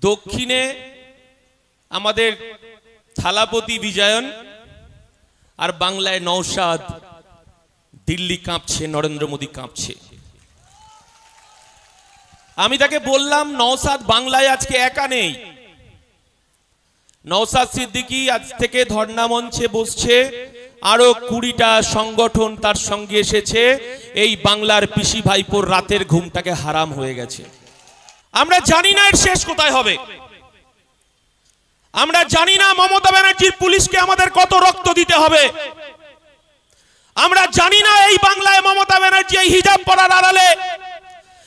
দক্ষিণে আমাদের থালাপতি বিজয়ন আর বাংলায় নওশাদ। দিল্লি কাঁপছে, নরেন্দ্র মোদী কাঁপছে। আমি তাকে বললাম নওশাদ বাংলায় আজকে একা নেই। নওশাদ সিদ্দিকী আজ থেকে ধর্ণা মঞ্চে বসছে, আরো 20টা সংগঠন তার সঙ্গে এসেছে। এই বাংলার পিসি ভাইপোর রাতের ঘুমটাকে হারাম হয়ে গেছে। আমরা জানি না এর শেষ কোথায় হবে। আমরা জানি না মমতা ব্যানার্জির পুলিশকে আমাদের কত রক্ত দিতে হবে। আমরা জানি না এই বাংলায় মমতা ব্যানার্জি এই হিজাব পরার আড়ালে,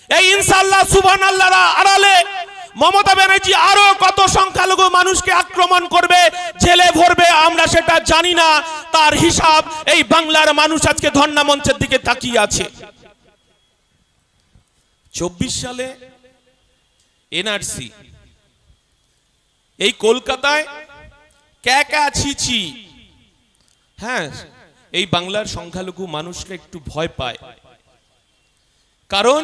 এই ইনশাআল্লাহ সুবহানাল্লাহর আড়ালে মমতা ব্যানার্জি আরো কত সংখ্যালঘু মানুষকে আক্রমণ করবে, জেলে ভরবে। আমরা সেটা জানি না। তার হিসাব এই বাংলার মানুষ আজকে ধর্ণা মঞ্চের দিকে তাকিয়ে আছে। 24 সালে এনআরসি এই কলকাতায় ক্যাকা ছিছি। হ্যাঁ, এই বাংলার সংখ্যালঘু মানুষকে একটু ভয় পায়, কারণ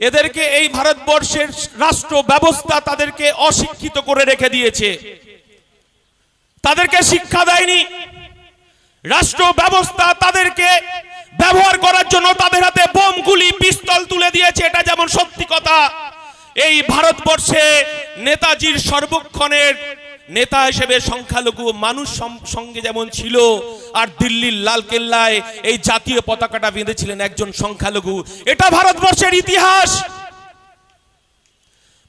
এদেরকে এই ভারতবর্ষের রাষ্ট্র ব্যবস্থা তাদেরকে অশিক্ষিত করে রেখে দিয়েছে। তাদেরকে শিক্ষা দেয়নি। রাষ্ট্র ব্যবস্থা তাদেরকে ব্যবহার করার জন্য তাদের হাতে বোম, গুলি, পিস্তল তুলে দিয়েছে। এটা যেমন সত্যি কথা, এই ভারতবর্ষে নেতাজির সর্বক্ষণের নেতা হিসেবে সংখ্যালঘু মানুষ সঙ্গে যেমন ছিল, আর দিল্লির লালকেল্লায় এই জাতীয় পতাকাটা বেঁধেছিলেন একজন সংখ্যালঘু। এটা ভারতবর্ষের ইতিহাস।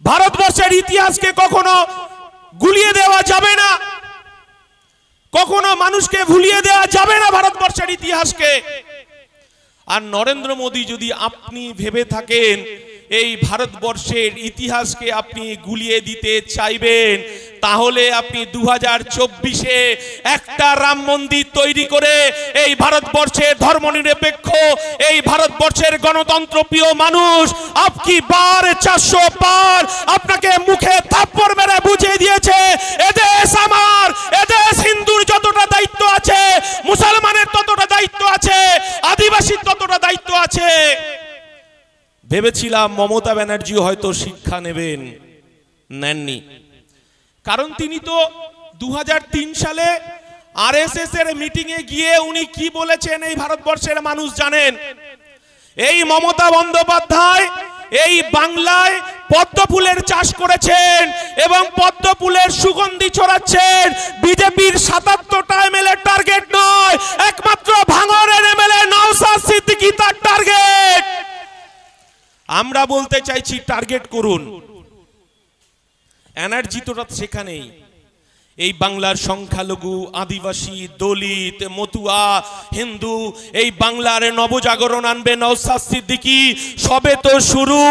ভারতবর্ষের ইতিহাসকে কখনো গুলিয়ে দেওয়া যাবে না, কখনো মানুষকে ভুলিয়ে দেওয়া যাবে না ভারতবর্ষের ইতিহাসকে। আর নরেন্দ্র মোদী যদি আপনি ভেবে থাকেন এই ভারতবর্ষের ইতিহাসকে আপনি গুলিয়ে দিতে চাইবেন, তাহলে আপনি 2024-এ একটা রাম মন্দির তৈরি করে এই ভারতবর্ষে ধর্মনিরপেক্ষ, এই ভারতবর্ষের গণতন্ত্র প্রিয় মানুষ আপকি বার 400 বার আপনাকে মুখে থাপ্পড় মেরে বুঝিয়ে দিয়েছে এদেশ আমার, এদেশ হিন্দুর যতটা দায়িত্ব আছে, মুসলমানের ততটা দায়িত্ব আছে, আদিবাসীর ততটা দায়িত্ব আছে। ভেবেছিলাম মমতা ব্যানার্জি হয়তো শিক্ষা নেবেন, নেননি। কারণ তিনি তো 2003 সালে আরএসএস এর মিটিং এ গিয়ে উনি কি বলেছেন এই ভারতবর্ষের মানুষ জানেন। এই মমতা বন্দ্যোপাধ্যায় এই বাংলায় পদ্ম ফুলের চাষ করেছেন এবং পদ্ম ফুলের সুগন্ধি ছড়াচ্ছেন। বিজেপির 77টা এমএলএ টার্গেট নয়, একমাত্র ভাঙড়ের এমএলএ নওশাদ সিদ্দিকী তার টার্গেট। আমরা বলতে চাইছি টার্গেট করুন। এনার্জি তো সেখানেই। এই বাংলার সংখ্যালঘু, আদিবাসী, দলিত, মতুয়া, হিন্দু, এই বাংলার নবজাগরণ আনবে নওশাদ সিদ্দিকী। সবে তো শুরু।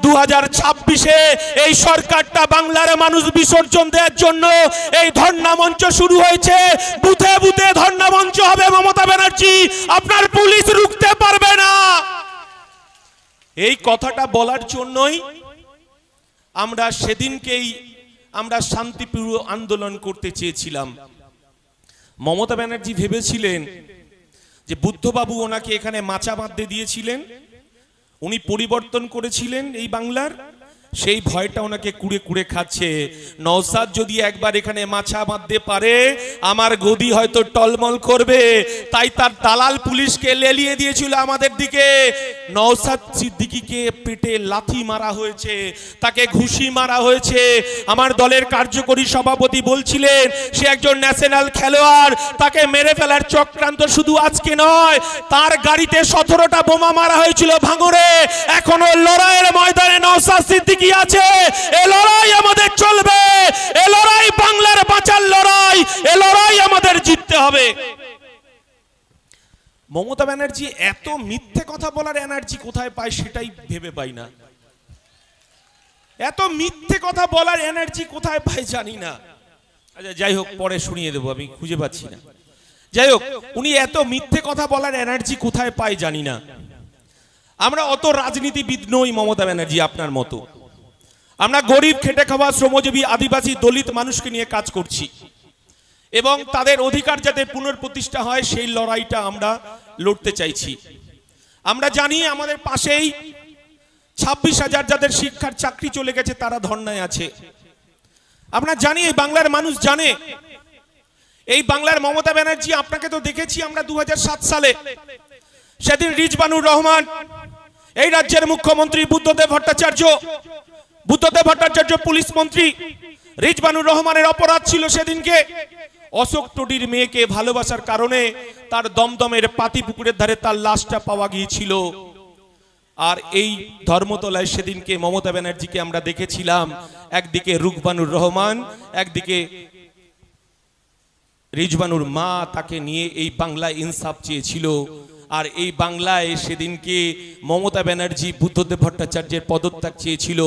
2026-এ এই সরকারটা বাংলার মানুষ বিসর্জন দেওয়ার জন্য এই ধর্ণা মঞ্চ শুরু হয়েছে। বুথে বুথে ধর্ণা মঞ্চ হবে মমতা ব্যানার্জি, আপনার পুলিশ রুখতে পারবে না। এই কথাটা বলার জন্যই আমরা সেদিনকেই আমরা শান্তিপূর্ণ আন্দোলন করতে চেয়েছিলাম। মমতা ব্যানার্জি ভেবেছিলেন যে বুদ্ধবাবু ওনাকে এখানে মাচা বাঁধতে দিয়েছিলেন, উনি পরিবর্তন করেছিলেন এই বাংলার, সেই ভয়টা ওনাকে কুড়ে কুড়ে খাচ্ছে। নওশাদ যদি একবার এখানে মাছা বাঁধতে পারে আমার গদি হয়তো টলমল করবে। তাই তার দালাল পুলিশকে লেলিয়ে দিয়েছিল আমাদের দিকে। নওশাদ সিদ্দিকীকে পেটে লাথি মারা হয়েছে, তাকে ঘুষি মারা হয়েছে। আমার দলের কার্যকরী সভাপতি বলছিলেন সে একজন ন্যাশনাল খেলোয়াড়, তাকে মেরে ফেলার চক্রান্ত শুধু আজকে নয়, তার গাড়িতে 17টা বোমা মারা হয়েছিল ভাঙড়ে। এখনো লড়াইয়ের ময়দানে নওশাদ সিদ্দিকী আছে। এই লড়াই আমাদের চলবে, এই লড়াই বাংলার বাঁচার লড়াই, এই লড়াই আমাদের জিততে হবে। মমতা ব্যানার্জি এত মিথ্যে কথা বলার এনার্জি কোথায় পায় সেটাই ভেবে পাই না। এত মিথ্যে কথা বলার এনার্জি কোথায় পায় জানি না। আচ্ছা যাই হোক, পরে শুনিয়ে দেবো, আমি খুঁজে পাচ্ছি না। যাই হোক, উনি এত মিথ্যে কথা বলার এনার্জি কোথায় পায় জানি না। আমরা অত রাজনীতিবিদ নই মমতা ব্যানার্জি আপনার মতো। আমরা গরিব, খেটে খাওয়া, শ্রমজীবী, আদিবাসী, দলিত মানুষকে নিয়ে কাজ করছি এবং তাদের অধিকার যাতে পুনঃপ্রতিষ্ঠা হয় সেই লড়াইটা আমরা লড়তে চাইছি। আমরা জানি আমাদের পাশেই 26,000 যাদের শিক্ষার চাকরি চলে গেছে তারা ধর্নায় আছে। আপনারা জানি, এই বাংলার মানুষ জানে, এই বাংলার মমতা ব্যানার্জি, আপনাকে তো দেখেছি আমরা 2007 সালে, সেদিন রিজবানুর রহমান এই রাজ্যের মুখ্যমন্ত্রী, বুদ্ধদেব ভট্টাচার্য পুলিশ মন্ত্রী। রিজবানুর রহমানের অপরাধ ছিল সেদিনকে অশোক টুডির মেয়েকে ভালোবাসার কারণে তার দমদমের পাতি পুকুরের ধারে তার লাশটা পাওয়া গিয়েছিল। আর এই ধর্মতলায় সেদিনকে মমতা ব্যানার্জিকে আমরা দেখেছিলাম, একদিকে রুকবানুর রহমান, একদিকে রিজবানুর মা, তাকে নিয়ে এই বাংলায় ইনসাফ চেয়েছিল। আর এই বাংলায় সেদিনকে মমতা ব্যানার্জি বুদ্ধদেব ভট্টাচার্যের পদত্যাগ চেয়েছিল।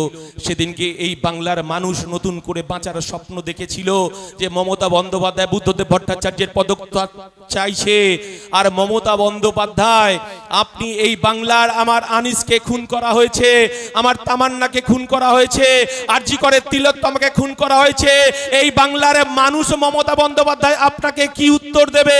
সেদিনকে এই বাংলার মানুষ নতুন করে বাঁচার স্বপ্ন দেখেছিল যে মমতা বন্দ্যোপাধ্যায় বুদ্ধদেব ভট্টাচার্যের পদত্যাগ চাইছে। আর মমতা বন্দ্যোপাধ্যায়, আপনি এই বাংলার আমার আনিসকে খুন করা হয়েছে, আমার তামান্নাকে খুন করা হয়েছে, আরজি করে তিলোত্তমাকে খুন করা হয়েছে, এই বাংলার মানুষ মমতা বন্দ্যোপাধ্যায় আপনাকে কি উত্তর দেবে?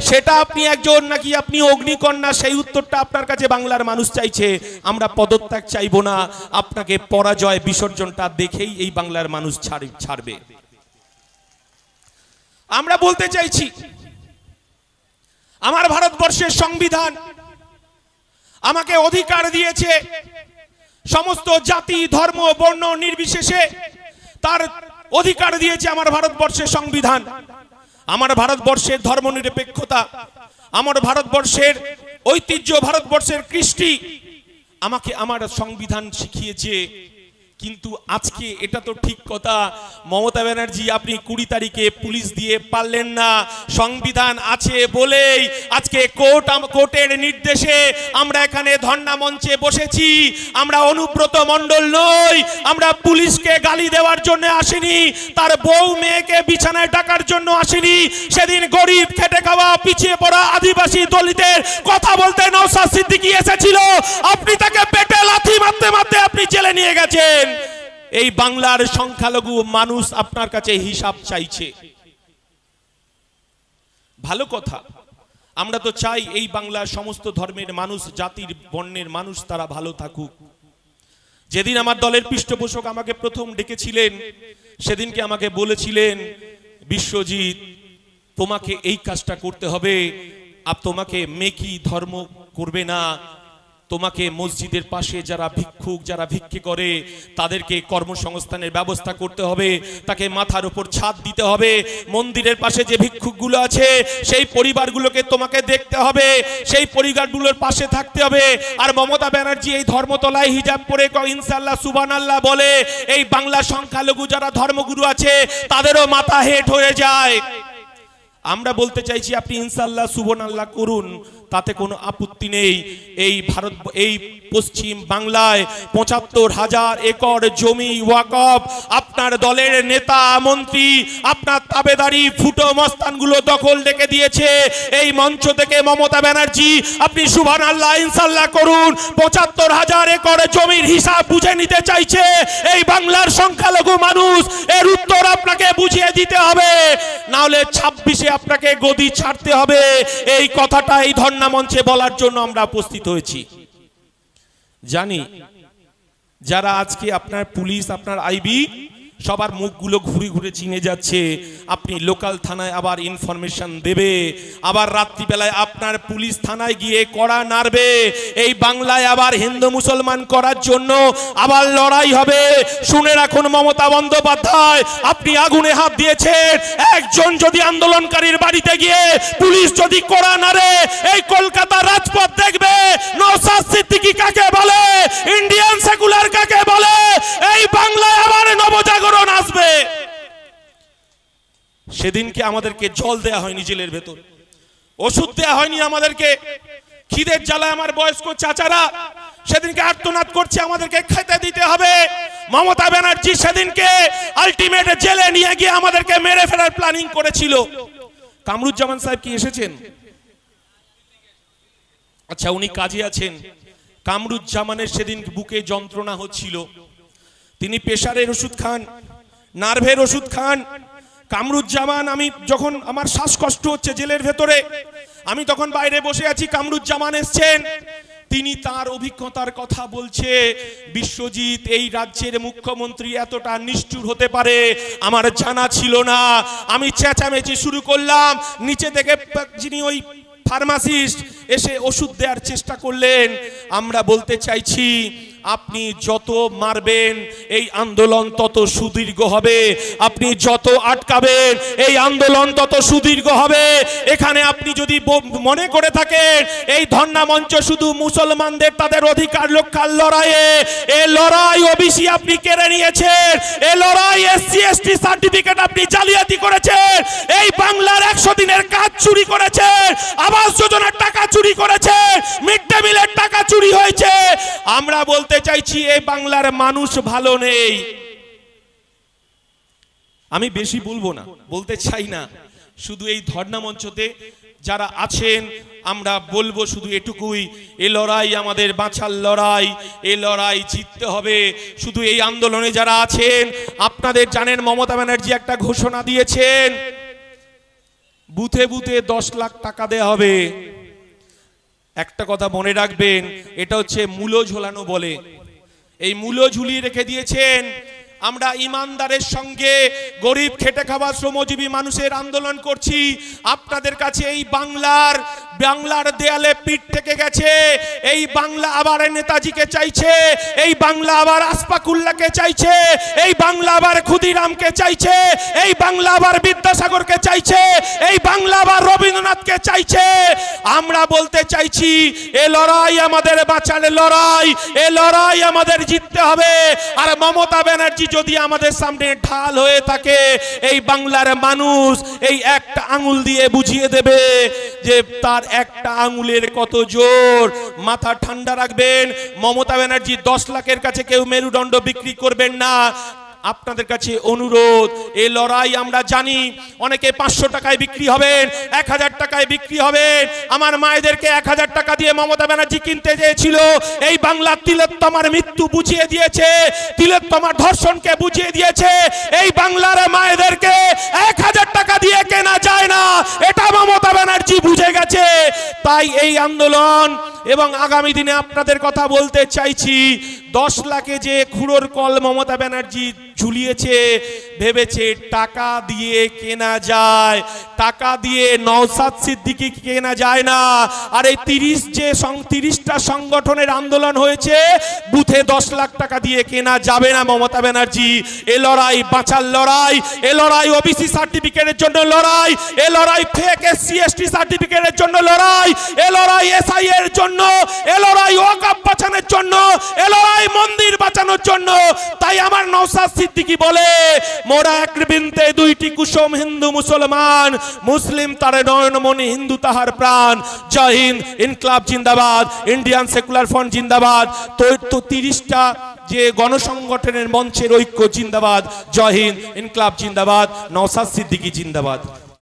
সেটা আপনি একজন নাকি আপনি অগ্নিকন্যা, সেই উত্তরটা আপনার কাছে বাংলার মানুষ চাইছে। আমরা পদত্যাগ চাইবো না, আপনাকে পরাজয় বিসর্জনটা দেখেই এই বাংলার মানুষ ছাড়বে। আমরা বলতে চাইছি, আমার ভারতবর্ষের সংবিধান আমাকে অধিকার দিয়েছে সমস্ত জাতি ধর্ম বর্ণ নির্বিশেষে তার অধিকার দিয়েছে আমার ভারতবর্ষের সংবিধান। আমার ভারতবর্ষের ধর্মনিরপেক্ষতা, আমার ভারতবর্ষের ঐতিহ্য, ভারতবর্ষের কৃষ্টি আমাকে আমার সংবিধান শিখিয়েছে। কিন্তু আজকে এটা তো ঠিক কথা, মমতা ব্যানার্জি আপনি 20 তারিখে পুলিশ দিয়ে পারলেন না। সংবিধান আছে বলেই আজকে কোর্টের নির্দেশে আমরা এখানে ধর্ণা মঞ্চে বসেছি। আমরা অনুব্রত মণ্ডল নই, আমরা পুলিশকে গালি দেওয়ার জন্য আসিনি, তার বউ মেয়েকে বিছানায় ডাকার জন্য আসিনি। সেদিন গরিব, খেটে খাওয়া, পিছিয়ে পড়া আদিবাসী দলিতের কথা বলতে নওশাদ সিদ্দিকী এসেছিল, আপনি তাকে পেটে লাথি মারতে মারতে আপনি জেলে নিয়ে গেছেন। এই বাংলার সংখ্যালঘু মানুষ আপনার কাছে হিসাব চাইছে। ভালো কথা, আমরা তো চাই এই বাংলার সমস্ত ধর্মের মানুষ, জাতির বর্ণের মানুষ তারা ভালো থাকুক। যেদিন আমার দলের পৃষ্ঠপোষক আমাকে প্রথম ডেকেছিলেন, সেদিনকে আমাকে বলেছিলেন, বিশ্বজিৎ তোমাকে এই কাজটা করতে হবে, আর তোমাকে মেকি ধর্ম করবে না, তোমাকে মসজিদের পাশে যারা ভিক্ষুক, যারা ভিক্ষে করে তাদেরকে কর্মসংস্থানের ব্যবস্থা করতে হবে, তাকে মাথার উপর ছাদ দিতে হবে, মন্দিরের পাশে যে ভিক্ষুকগুলো আছে সেই পরিবারগুলোকে তোমাকে দেখতে হবে, সেই পরিবারগুলোর পাশে থাকতে হবে। আর মমতা ব্যানার্জি এই ধর্মতলায় হিজাব পরে ইনশাআল্লাহ সুবহানাল্লাহ বলে এই বাংলা সংখ্যালঘু যারা ধর্মগুরু আছে তাদেরও মাথা হেট হয়ে যায়। আমরা বলতে চাইছি আপনি ইনশাআল্লাহ সুবহানাল্লাহ করুন, তাতে কোনো আপত্তি নেই। এই পশ্চিম বাংলায় ৭৫,০০০ একর জমি ওয়াকফ আপনার দলের নেতা মন্ত্রী, আপনার তাবেদারি ফুটো মস্তানগুলো দখল রেখে দিয়েছে। এই মঞ্চ থেকে মমতা ব্যানার্জি আপনি সুবহানাল্লাহ ইনশাআল্লাহ করুন। ৭৫,০০০ একর জমির হিসাব বুঝে নিতে চাইছে এই বাংলার সংখ্যালঘু মানুষ, এর উত্তর আপনাকে বুঝিয়ে দিতে হবে, না হলে ২৬-এ আপনাকে গদি ছাড়তে হবে। এই কথাটা এই ধর্ণা মঞ্চে বলার জন্য আমরা উপস্থিত হয়েছি। জানি যারা আজকে আপনার পুলিশ, আপনার আইবি সবার মুখগুলো ঘুরে ঘুরে চিনে যাচ্ছে, আপনি লোকাল থানায় আবার ইনফরমেশন দেবে, আবার রাত্রিবেলায় আপনার পুলিশ থানায় গিয়ে কড়া নাড়বে, এই বাংলায় আবার হিন্দু মুসলমান করার জন্য আবার লড়াই হবে। শুনে রাখুন মমতা বন্দ্যোপাধ্যায়, আপনি আগুনে হাত দিয়েছেন। একজন যদি আন্দোলনকারীর বাড়িতে গিয়ে পুলিশ যদি কড়া নাড়ে, এই কলকাতা রাজপথ দেখবে নওশাদ সিদ্দিকী কাকে বলে, ইন্ডিয়ান সেকুলার কাকে বলে। এই বাংলায় আবার নবজাগরণ আসবে। সেদিনকে আমাদেরকে জল দেয়া হয়নি জেলের ভেতর, ওষুধ দেয়া হয়নি আমাদেরকে, খিদের জ্বালায় আমার বয়স্ক চাচারা সেদিনকে আর্তনাদ করছে, আমাদেরকে খেতে দিতে হবে। মমতা ব্যানার্জি সেদিনকে আলটিমেট জেলে নিয়ে গিয়ে আমাদেরকে মেরে ফেলার প্ল্যানিং করেছিল। কামরুজ্জামান সাহেব কি এসেছেন? আচ্ছা, উনি কাজে আছেন। কামরুজ্জামানের সেদিন বুকে যন্ত্রণা হচ্ছিল, তিনি প্রেসারের ওষুধ খান, নার্ভের ওষুধ খান। কামরুজ্জামান, আমি যখন আমার শ্বাসকষ্ট হচ্ছে জেলের ভেতরে, আমি তখন বাইরে বসে আছি, কামরুজ্জামান এসছেন, তিনি তার অভিজ্ঞতার কথা বলছে। বিশ্বজিৎ, এই রাজ্যের মুখ্যমন্ত্রী এতটা নিষ্ঠুর হতে পারে আমার জানা ছিল না। আমি চেঁচামেচি শুরু করলাম, নিচে থেকে যিনি ওই ফার্মাসিস্ট এসে ওষুধ দেওয়ার চেষ্টা করলেন। আমরা বলতে চাইছি, আপনি যত মারবেন এই আন্দোলন তত সুদীর্ঘ হবে, আপনি যত আটকাবেন এই আন্দোলন তত সুদীর্ঘ হবে। এখানে আপনি যদি মনে করে থাকেন এই ধর্ণা মঞ্চ শুধু মুসলমানদের তাদের অধিকার রক্ষার লড়াইয়ে, এই লড়াই ওবিসি আপনি কেড়ে নিয়েছেন, এই লড়াই এসসি এসটি সার্টিফিকেট আপনি জালিয়াতি করেছেন, এই বাংলার 100 দিনের কাজ চুরি করেছেন, আবাস যোজনার টাকা চুরি করেছেন, মিড ডে মিলের টাকা চুরি হয়েছে। আমরা বলতে চাইছি এই বাংলার মানুষ ভালো নেই। আমি বেশি বলবো না, বলতে চাই না, শুধু এই ধর্ণা মঞ্চতে যারা আছেন আমরা বলবো শুধু এটুকুই, এই লড়াই আমাদের বাঁচার লড়াই, এই লড়াই জিততে হবে। শুধু এই আন্দোলনে যারা আছেন, আপনাদের জানেন মমতা ব্যানার্জি একটা ঘোষণা দিয়েছেন, বুথে বুথে 10 লাখ টাকা দেওয়া হবে। একটা কথা মনে রাখবেন, এটা হচ্ছে মূলো ঝোলানো বলে, এই মূলো ঝুলিয়ে রেখে দিয়েছেন। আমরা ইমানদারের সঙ্গে গরিব খেটে খাওয়া শ্রমজীবী মানুষের আন্দোলন করছি। আপনাদের কাছে এই বাংলার দেয়ালে পিঠ থেকে গেছে, এই বাংলা আবার নেতাজিকে চাইছে, এই বাংলা আবার আসফাকুল্লাহকে চাইছে, এই বাংলা আবার ক্ষুদিরামকে চাইছে, এই বাংলা আবার বিদ্যাসাগরকে চাইছে, এই বাংলা আবার রবীন্দ্রনাথকে চাইছে। আমরা বলতে চাইছি, এ লড়াই আমাদের বাঁচার লড়াই, এ লড়াই আমাদের জিততে হবে। আর মমতা ব্যানার্জি যদি আমাদের সামনে ঢাল হয়ে থাকে, এই বাংলার মানুষ এই একটা আঙুল দিয়ে বুঝিয়ে দেবে যে তার একটা আঙুলের কত জোর। মাথা ঠান্ডা রাখবেন, মমতা ব্যানার্জি 10 লাখের কাছে কেউ মেরুদণ্ড বিক্রি করবেন না। আপনাদের কাছে অনুরোধ, এই লড়াই আমরা জানি অনেকে 500 টাকায় বিক্রি হবেন, 1000 টাকায় বিক্রি হবেন। আমার মায়েদেরকে 1000 টাকা দিয়ে মমতা ব্যানার্জি কিনতে চেয়েছিল। এই বাংলা তিলোত্তমার মৃত্যু বুঝিয়ে দিয়েছে, তিলোত্তমার ধর্ষণকে বুঝিয়ে দিয়েছে। এই বাংলার মায়েদেরকে 1000 টাকা দিয়ে কেনা যায় না, এটা মমতা ব্যানার্জি বুঝে গেছে। তাই এই আন্দোলন এবং আগামী দিনে আপনাদের কথা বলতে চাইছি, 10 লাখে যে খুঁড়োর কল মমতা ব্যানার্জি ঝুলিয়েছে, ভেবেছে টাকা দিয়ে কেনা যায়, টাকা দিয়ে নওশাদ সিদ্দিকী কেনা যায় না। আর এই 30টা সংগঠনের আন্দোলন হয়েছে, বুথে 10 লাখ টাকা দিয়ে কেনা যাবে না মমতা ব্যানার্জি। এ লড়াই বাঁচার লড়াই, এ লড়াই ওবিসি সার্টিফিকেটের জন্য লড়াই, এ লড়াই ফেক এসসি এসটি সার্টিফিকেটের জন্য লড়াই, এ লড়াই এসআই এর জন্য, এ লড়াই ওয়াকফ বাঁচানোর জন্য, এ লড়াই মন্দির বাঁচানোর জন্য। তাই আমার নওশাদ সিদ্দিকী বলে, মোরা এক বৃন্তে 2টি কুসুম, হিন্দু মুসলমান, মুসলিম তারে নয়নমণি, হিন্দু তাহার প্রাণ। জয় হিন্দ, ইনকলাব জিন্দাবাদ, ইন্ডিয়ান সেকুলার ফ্রন্ট জিন্দাবাদ। তো 30টা যে গণসংগঠনের মঞ্চের ঐক্য জিন্দাবাদ। জয় হিন্দ, ইনকলাব জিন্দাবাদ, নওশাদ সিদ্দিকী জিন্দাবাদ।